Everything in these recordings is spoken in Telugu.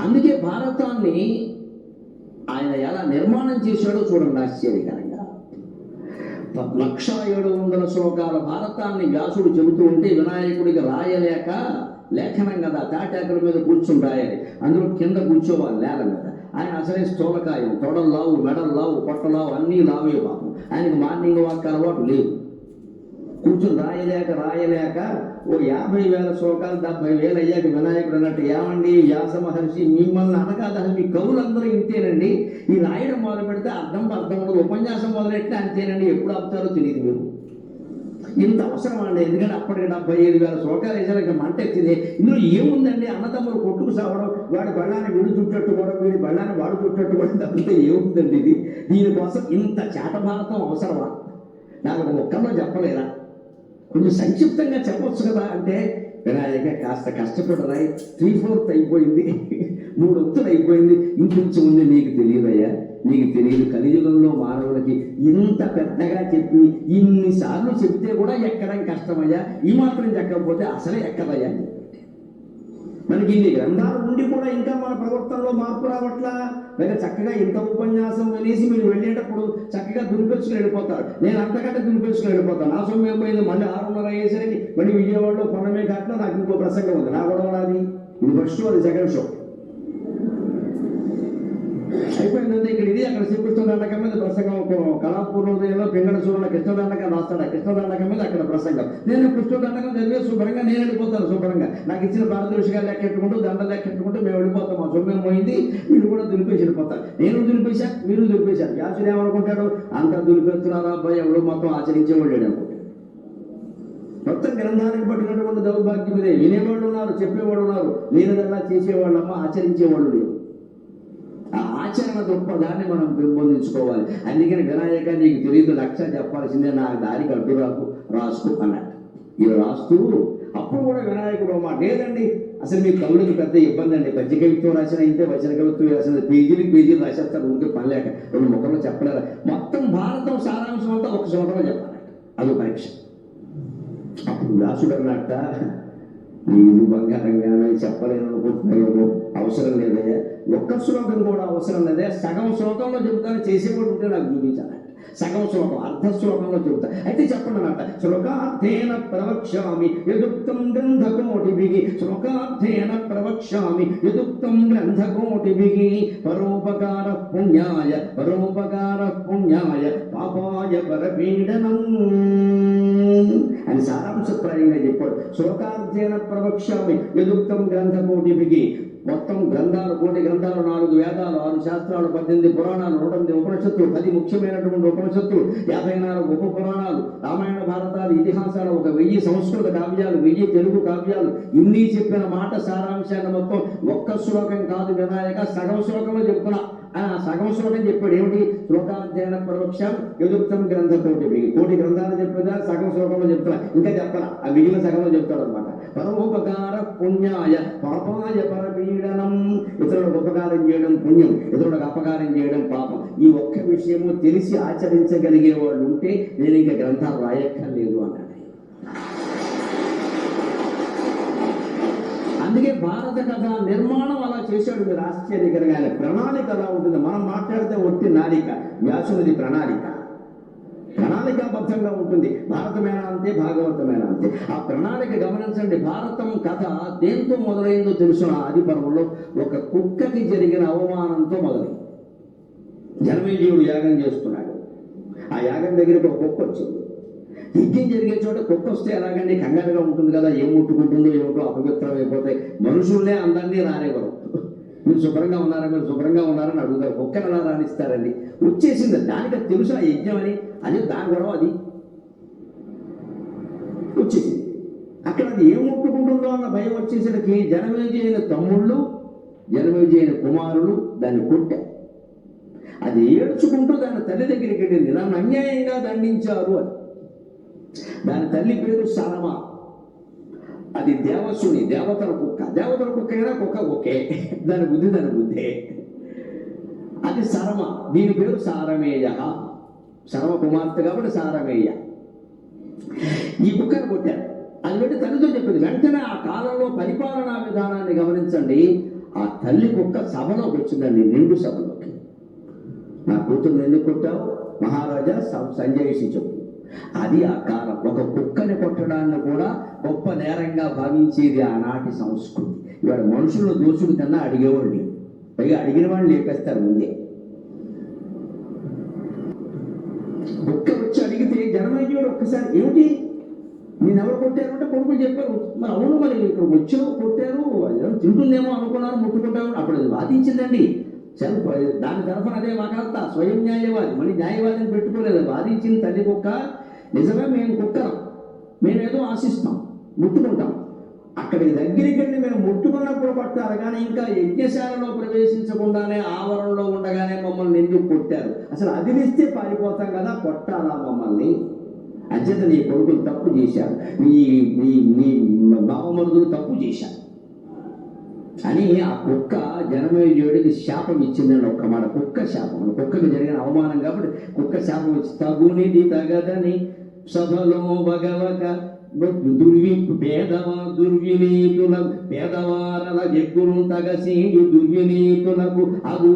అందుకే భారతాన్ని ఆయన ఎలా నిర్మాణం చేశాడో చూడండి ఆశ్చర్యకరంగా. 1,700 శ్లోకాల భారతాన్ని వ్యాసుడు చెబుతూ ఉంటే వినాయకుడికి రాయలేక, లేఖనం కదా తాటాకుల మీద కూర్చుని రాయాలి, అందులో కింద కూర్చోవాలి నేల మీద. ఆయన అసలే స్థూలకాయం, తొడలు లావు, మెడలు లావు, పొట్టలావు, అన్నీ లావే పాపం. ఆయనకు మార్నింగ్ వాక్ అలవాటు లేవు. కూర్చుని రాయలేక ఓ 50,000 శ్లోకాలు 70,000 అయ్యాక వినాయకుడు అన్నట్టు, ఏమండి వ్యాస మహర్షి మిమ్మల్ని అనకాదు, అసలు మీ కవులందరూ ఇంతేనండి, ఈ రాయడం మొదలు పెడితే అర్థం ఉండదు, ఉపన్యాసం మొదలెట్టే అంతేనండి, ఎప్పుడు ఆపుతారో తెలియదు మీరు, ఇంత అవసరం అండి. ఎందుకంటే అప్పటికి 75,000 శ్లోకాలు వేసాక మంట ఎత్తింది. ఇందులో ఏముందండి, అన్నతమ్ముడు కొట్టుకు సావడం, వాడి బళ్ళాన్ని వీడు చుట్టట్టుకోవడం, వీడి బళ్ళాన్ని వాడు చుట్టట్టుకోవడం తప్పితే ఏముందండి ఇది? దీనికోసం ఇంత చేతభారతం అవసరమా? నాకు ఒక ఒక్కలో చెప్పలేరా? కొంచెం సంక్షిప్తంగా చెప్పొచ్చు కదా అంటే, వినాయక కాస్త కష్టపడరాయి, 3/4 అయిపోయింది, 3 వంతులు అయిపోయింది, ఇంకొంచెం ఉంది, నీకు తెలియదయ్యా, నీకు తెలియదు. కలియుగంలో మానవులకి ఇంత పెద్దగా చెప్పి ఇన్నిసార్లు చెప్తే కూడా ఎక్కడం కష్టమయ్యా, ఈ మాత్రం చెక్కకపోతే అసలే ఎక్కదయ్యా. మనకి ఇన్ని గ్రంథాలు ఉండి కూడా ఇంకా మన ప్రవర్తనలో మార్పు రావట్లా. లేక చక్కగా ఇంత ఉపన్యాసం వినేసి మీరు వెళ్ళేటప్పుడు చక్కగా దులిపేసుకుని వెళ్ళిపోతారు. నేను అంతకంటే దులిపేసుకుని వెళ్ళిపోతాను. నా సొమ్ము పోయింది, మళ్ళీ 6:30 అయ్యేసరికి మళ్ళీ విజయవాడలో పొన్నమే ఘాట్లో నాకు ఇంకో ప్రసంగం ఉంది, నా గొడవ నాది. ఇది ఫస్ట్ షో, అది సెకండ్ షో అయిపోయిందంటే ఇక్కడ ఇది అక్కడ శ్రీకృష్ణదండకం మీద ప్రసంగం, కళాపూర్ణోదయంలో పింగళ సూర్యుల కృష్ణదండకం రాస్తాడు, ఆ కృష్ణదండకం మీద అక్కడ ప్రసంగం. నేను కృష్ణదండకం చదివే శుభ్రంగా నేను వెళ్ళిపోతాను. శుభ్రంగా నాకు ఇచ్చిన పారదర్శకాలు లెక్కెట్టుకుంటూ దండ లెక్కెట్టుకుంటూ మేము వెళ్ళిపోతాం. మా సొమ్మెం పోయింది, వీళ్ళు కూడా దులిపేసి వెళ్ళిపోతారు. నేను దులిపేశా, మీరు దులిపేశారు. వ్యాసుడు ఏమనుకుంటాడు, అంతా దులిపేస్తున్నారు అబ్బాయి, ఎవరు మొత్తం ఆచరించేవాళ్ళు అనుకుంటాడు. మొత్తం గ్రంథానికి పట్టినటువంటి దౌర్భాగ్యం ఇదే. వినేవాళ్ళు ఉన్నారు, చెప్పేవాళ్ళు ఉన్నారు, లేనిదల్లా చేసేవాళ్ళమ్మ, ఆచరించేవాళ్ళు లేరు. ఆ ఆచరణ దృక్పథాన్ని మనం పెంపొందించుకోవాలి. అందుకని వినాయక నీకు తెలియదు, లక్ష చెప్పాల్సిందే, నా దారికి అడ్డు రాసుకో అన్నట్టు. ఇవి రాస్తూ అప్పుడు కూడా వినాయకుడు మాట లేదండి, అసలు మీ కవులకు పెద్ద ఇబ్బంది అండి, పద్య కవిత్వం రాసిన ఇంతే, వచన కవిత్వం రాసిన పేజీలు రాసేస్తారు, ఉంటే పని లేక 2 ముక్కల్లో చెప్పలేరు. మొత్తం భారతం సారాంశం అంతా ఒక శ్లోకంలో చెప్పాలట, అదో పరీక్ష. అప్పుడు వ్యాసుడు అన్నట్ట, నేను బంగారంగానే చెప్పలేను అనుకుంటున్నాను, అవసరం లేదయ్యా, ఒక్క శ్లోకం కూడా అవసరం లేదే, సగం శ్లోకంలో చెబుతాను, చేసేవాడు ఉంటే నాకు చూపించాలంట. సగం శ్లోకం, అర్ధ శ్లోకంలో చెబుతా. అయితే చెప్పండి అన్నట్ట, శ్లోకార్థేన ప్రవక్ష్యామి యదుక్తం గ్రంథకోటిభిః, శ్లోకార్థేన ప్రవక్ష్యామి యదుక్తం గ్రంథకోటిభిః, పరోపకార పుణ్యాయ పాపాయ పరపీడనం అని సారాంశప్రాయంగా చెప్పాడు. శ్లోకార్థేన ప్రవక్ష్యామి యదుక్తం గ్రంథకోటిభిః, మొత్తం గ్రంథాలు, 1,000 గ్రంథాలు, 4 వేదాలు, 6 శాస్త్రాలు, 18 పురాణాలు, 108 ఉపనిషత్తులు, 10 ముఖ్యమైనటువంటి ఉపనిషత్తులు, 54 ఉప పురాణాలు, రామాయణ భారతాలు, ఇతిహాసాలు, 1000 సంస్కృత కావ్యాలు, 1000 తెలుగు కావ్యాలు, ఇన్ని చెప్పిన మాట సారాంశాన్ని మొత్తం ఒక్క శ్లోకం కాదు వినాయక, సగం శ్లోకంలో చెప్తున్నా. సగం శ్లోకం చెప్పాడు. ఏమిటి? శ్లోకాధ్యయన ప్రవక్ష్యం యదుక్తం గ్రంథకోటిభిః, 1,000 గ్రంథాలు చెప్పేదా సగం శ్లోకంలో చెప్తున్నా, ఇంకా చెప్పాలా, ఆ మిగిలిన సగంలో చెప్తాడు అనమాట. పరోపకార పుణ్యాయ పాపాయ పరపీడనం, ఇతరులకు ఉపకారం చేయడం పుణ్యం, ఇతరులకు అపకారం చేయడం పాపం. ఈ ఒక్క విషయము తెలిసి ఆచరించగలిగే వాళ్ళు ఉంటే నేను ఇంకా గ్రంథాలు రాయక్కర్లేదు అన్నాడు. అందుకే భారత కథ నిర్మాణం అలా చేశాడు. మీరు ఆశ్చర్యకరంగా ప్రణాళిక అలా ఉంటుంది. మనం మాట్లాడితే ఒట్టి నాలిక, వ్యాసునిది ప్రణాళికాబద్ధంగా ఉంటుంది. భారతమేనా అంతే, భాగవతమేనా అంతే. ఆ ప్రణాళిక గమనించండి. భారతం కథ దేంతో మొదలైందో తెలుసిన ఆది పర్వంలో ఒక కుక్కకి జరిగిన అవమానంతో మొదలైంది. జనమేజయుడు యాగం చేస్తున్నాడు. ఆ యాగం దగ్గరికి ఒక కుక్క వచ్చింది. యజ్ఞం జరిగే చోట కుక్క వస్తే ఎలాగండి, కంగారుగా ఉంటుంది కదా, ఏం ముట్టుకుంటుందో ఏమిటో, అపవిత్రం అయిపోతాయి. మనుషుల్నే అందరినీ రానివ్వరు. మీరు శుభ్రంగా ఉన్నారని అడుగుతారు, కుక్కను ఎలా రాణిస్తారండి? వచ్చేసింది, దానికి తెలుసు ఆ యజ్ఞం అని, అదే దాని గొడవ, అది వచ్చేసింది. అక్కడ అది ఏం ముట్టుకుంటుందో అన్న భయం వచ్చేసరికి జనమేజయుని తమ్ముళ్ళు, జనమేజయుని కుమారులు దాన్ని కొట్టారు. అది ఏడ్చుకుంటూ దాని తల్లి దగ్గరికి వెళ్ళింది, నన్ను అన్యాయంగా దండించారు అని. దాని తల్లి పేరు సరమ. అది దేవసుని, దేవతల కుక్క అయినా కుక్క ఒకే, దాని బుద్ధే. అది సరమ, దీని పేరు సారమేయ, సరమ కుమార్తె కాబట్టి సారమేయ. ఈ కుక్కను కొట్టారు. అది పెట్టి తల్లితో చెప్పింది. వెంటనే ఆ కాలంలో పరిపాలనా విధానాన్ని గమనించండి. ఆ తల్లి కుక్క సభలోకి వచ్చిందండి, నిండు సభలోకి. నా కూతురు ఎందుకు కొట్టావు మహారాజా, సంజయిషి చెప్పు. అది ఆ కాలం. ఒక కుక్కని కొట్టడాన్ని కూడా గొప్ప నేరంగా భావించేది ఆనాటి సంస్కృతి. ఇవాళ మనుషులను దోచుడు కన్నా అడిగేవాళ్ళు, పైగా అడిగిన వాళ్ళు లేపేస్తారు ముందే. కుక్క వచ్చి అడిగితే జనమేజయుడు ఒక్కసారి ఏమిటి నేను ఎవరు కొట్టారు అంటే కొడుకులు చెప్పారు. మరి అవును, మరి ఇక్కడ వచ్చావు కొట్టారు, తింటుందేమో అనుకున్నారు, ముట్టుకుంటారు. అప్పుడు అది వాదించిందండి. దాని తరఫున అదే వకాల్తా, స్వయం న్యాయవాది, మళ్ళీ న్యాయవాదిని పెట్టుకోలేదు. వాదించింది తల్లి కుక్క. నిజమే, మేము కుక్కరం, మేమేదో ఆశిస్తాం, ముట్టుకుంటాం. అక్కడికి దగ్గరికి వెళ్ళి మేము ముట్టుకున్నప్పుడు పట్టారు, కానీ ఇంకా యజ్ఞశాలలో ప్రవేశించకుండానే ఆవరణలో ఉండగానే మమ్మల్ని ఎందుకు కొట్టారు? అసలు అదిలిస్తే పారిపోతాం కదా, కొట్టాలా మమ్మల్ని? అంచేత నీ కొడుకులు తప్పు చేశారు, నీ బావమరుదులు తప్పు చేశారు అని ఆ కుక్క జనమేజయుడికి శాపం ఇచ్చిందండి. ఒక్క మాట, కుక్క శాపం. కుక్కకి జరిగిన అవమానం కాబట్టి కుక్క శాపం ఇచ్చి తగునిది తగదని సభలో భగవక పేదవారల జగ్గును తగసీయు దుర్వినీతులకు అగు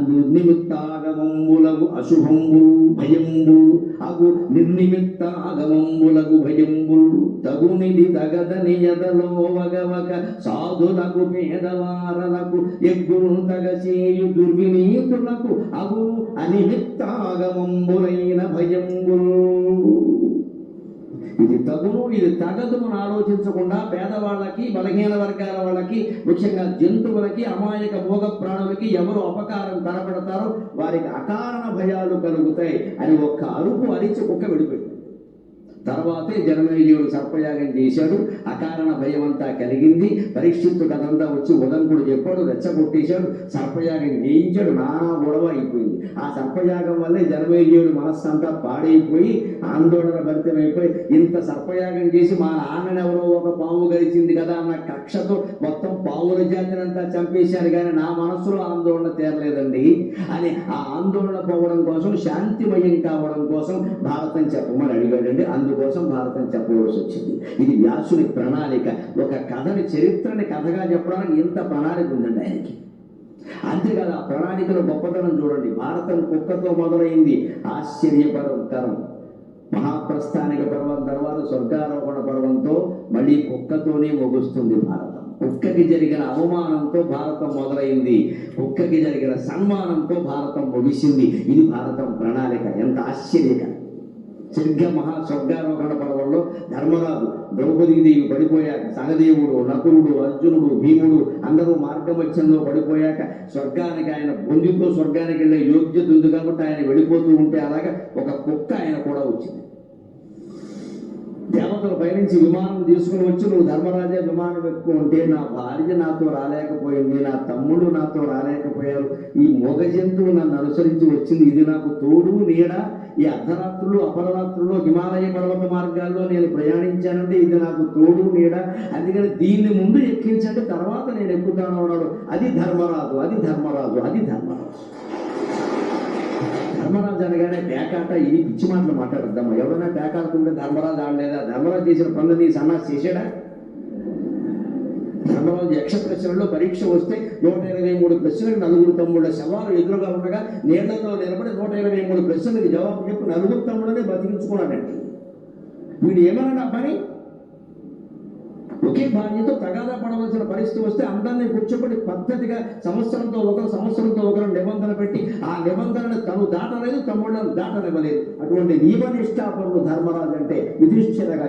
నిర్నిమిత్తాగమంబులకు అశుభంబులు భయంబులు అగు నిర్నిమిత్తాగమంబులకు భయంబులు తగునిది తగదని ఎదలో వగవక సాధులకు పేదవారలకు ఎగ్గును తగసీయు దుర్వినీతులకు అగు అనిమిత్తాగమంబులైన భయంబులు. ఇది తగును, ఇది తగదు అని ఆలోచించకుండా పేదవాళ్ళకి, బలహీన వర్గాల వాళ్ళకి, ముఖ్యంగా జంతువులకి, అమాయక భోగ ప్రాణులకి ఎవరు అపకారం తలపెడతారో వారికి అకారణ భయాలు కలుగుతాయి అని ఒక్క అరుపు అరిచి కుక్క విడిపోయింది. తర్వాతే జనమేజయుడు సర్పయాగం చేశాడు. అకారణ భయం అంతా కలిగింది. పరీక్షిత్తు కథంతా వచ్చి ఉదంకుడు చెప్పాడు, రెచ్చగొట్టేశాడు, సర్పయాగం చేయించాడు. నానా గొడవ అయిపోయింది. ఆ సర్పయాగం వల్లే జనమేజయుడు మనస్సంతా పాడైపోయి ఆందోళన భరితమైపోయి, ఇంత సర్పయాగం చేసి మా నాన్నని ఎవరో ఒక పాము గడిచింది కదా అన్న కక్షతో మొత్తం పాముల జాతినంతా చంపేశారు, కానీ నా మనస్సులో ఆందోళన తీరలేదండి అని ఆ ఆందోళన పోవడం కోసం, శాంతిమయం కావడం కోసం భారతం చెప్పమని అడిగాడండి. అందుకోసం భారతం చెప్పవలసి వచ్చింది. ఇది వ్యాసుని ప్రణాళిక. ఒక కథని, చరిత్రని కథగా చెప్పడానికి ఇంత ప్రణాళిక ఉందండి ఆయనకి. అంతేకాదు, ఆ ప్రణాళికలో గొప్పతనం చూడండి. భారతం కుక్కతో మొదలైంది, ఆశ్చర్యకరం. మహాప్రస్థానిక పర్వం తర్వాత స్వర్గారోహణ పర్వంతో మళ్ళీ కుక్కతోనే ముగుస్తుంది భారతం. కుక్కకి జరిగిన అవమానంతో భారతం మొదలైంది, కుక్కకి జరిగిన సన్మానంతో భారతం ముగిసింది. ఇది భారతం ప్రణాళిక. ఎంత ఆశ్చర్యకరం! సరిగ్గా స్వర్గారోహణ పర్వంలో ధర్మరాజు ద్రౌపదీదేవి పడిపోయాక, సహదేవుడు, నకులుడు, అర్జునుడు, భీముడు అందరూ మార్గమధ్యంలో పడిపోయాక స్వర్గానికి ఆయన బొందితో స్వర్గానికి వెళ్ళే యోగ్యత ఉంది కాబట్టి ఆయన వెళ్ళిపోతూ ఉంటే అలాగా ఒక కుక్క ఆయన కూడా వచ్చింది. దేవతల పైనుంచి విమానం తీసుకుని వచ్చి, నువ్వు ధర్మరాజా విమానం ఎక్కువ ఉంటే నా భార్య నాతో రాలేకపోయింది, నా తమ్ముడు నాతో రాలేకపోయారు, ఈ మొగ జంతువు నన్ను అనుసరించి వచ్చింది, ఇది నాకు తోడు నీడ. ఈ అర్ధరాత్రులు అపరరాత్రుల్లో హిమాలయ పర్వత మార్గాల్లో నేను ప్రయాణించానంటే ఇది నాకు తోడు నీడ. అందుకని దీన్ని ముందు ఎక్కించండి, తర్వాత నేను ఎక్కుతాను అన్నాడు. అది ధర్మరాజు, అది ధర్మరాజు, అది ధర్మరాజు. ధర్మరాజు అనగానే పేకాట, ఇది పిచ్చి మాటలు మాట్లాడద్దామా? ఎవరైనా పేకాడుతుంటే ధర్మరాజు ఆడలేదా? ధర్మరాజు చేసిన పనులని సన్నాసి చేశాడా? ధర్మరాజు యక్ష ప్రశ్నల్లో పరీక్ష వస్తే 123 ప్రశ్నలకు 4 తమ్ముళ్ళ శవాలు ఎదురుగా ఉండగా నీళ్లలో నిలబడి 123 ప్రశ్నలకు జవాబు చెప్పి 4 తమ్ముళ్ళనే బతికించుకున్నాడండి. వీడు ఏమన్నాడు ఆ పని? ఒకే భార్యతో తగాదా పడవలసిన పరిస్థితి వస్తే అందరినీ కూర్చోబడి పద్ధతిగా సంవత్సరంతో ఒకరు నిబంధన పెట్టి ఆ నిబంధనను తను దాటలేదు, తమ్ముళ్ళను దాటనివ్వలేదు. అటువంటి నియమనిష్టాపరుడు ధర్మరాజు అంటే యుధిష్ఠిరగా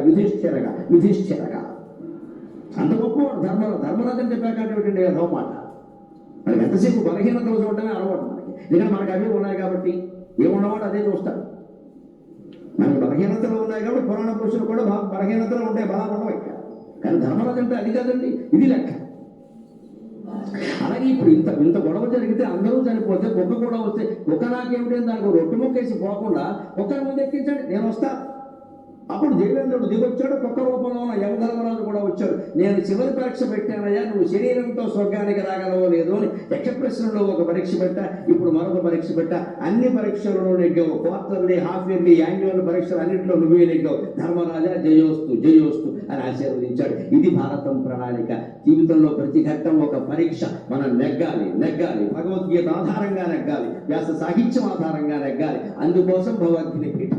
అంత గొప్పవాడు ధర్మరాజు. ధర్మరాజు అంటే పేకాటేమిటండి అదో మాట. మనకి ఎంతసేపు బలహీనతలు చూడటమే అలవాటు మనకి. ఎందుకంటే మనకు అవి ఉన్నాయి కాబట్టి, ఏమున్నవాడు అదే చూస్తాడు. మనకి బలహీనతలు ఉన్నాయి కాబట్టి పురాణ పురుషులు కూడా బలహీనతలు ఉంటాయి, బలాలు ఉండవు ఇక్కడ. కానీ ధర్మరాజు అంటే అది కాదండి, ఇది లెక్క. అలాగే ఇప్పుడు ఇంత గొడవ జరిగితే అందరూ చనిపోతే కుక్క కూడా వస్తే, కుక్క నాకేమిటి దానికి రొట్టె మొక్కేసి పోకుండా ఒక్కరి ముందు ఎక్కించండి, నేను వస్తా. ఆ అప్పుడు దేవేంద్రుడు దిగొచ్చాడు, కుక్క రూపంలో ఉన్న యమధర్మరాజు కూడా వచ్చాడు. నేను చివరి పరీక్ష పెట్టానయ్యా, నువ్వు శరీరంతో స్వర్గానికి రాగలవో లేదో అని. యక్ష ప్రశ్నలో ఒక పరీక్ష పెట్టా, ఇప్పుడు మరొక పరీక్ష పెట్టా. అన్ని పరీక్షలలో నెగ్గావు. క్వార్టర్లీ, హాఫ్ ఇయర్లీ, యాన్యువల్ పరీక్షలు అన్నింటిలో నువ్వే నెగ్గావు. ధర్మరాజా జయోస్తు జయోస్తు అని ఆశీర్వదించాడు. ఇది భారతం ప్రణాళిక. జీవితంలో ప్రతి ఘట్టం ఒక పరీక్ష. మనం నెగ్గాలి నెగ్గాలి, భగవద్గీత ఆధారంగా నెగ్గాలి, వ్యాస సాహిత్యం ఆధారంగా నెగ్గాలి. అందుకోసం భగవద్గీత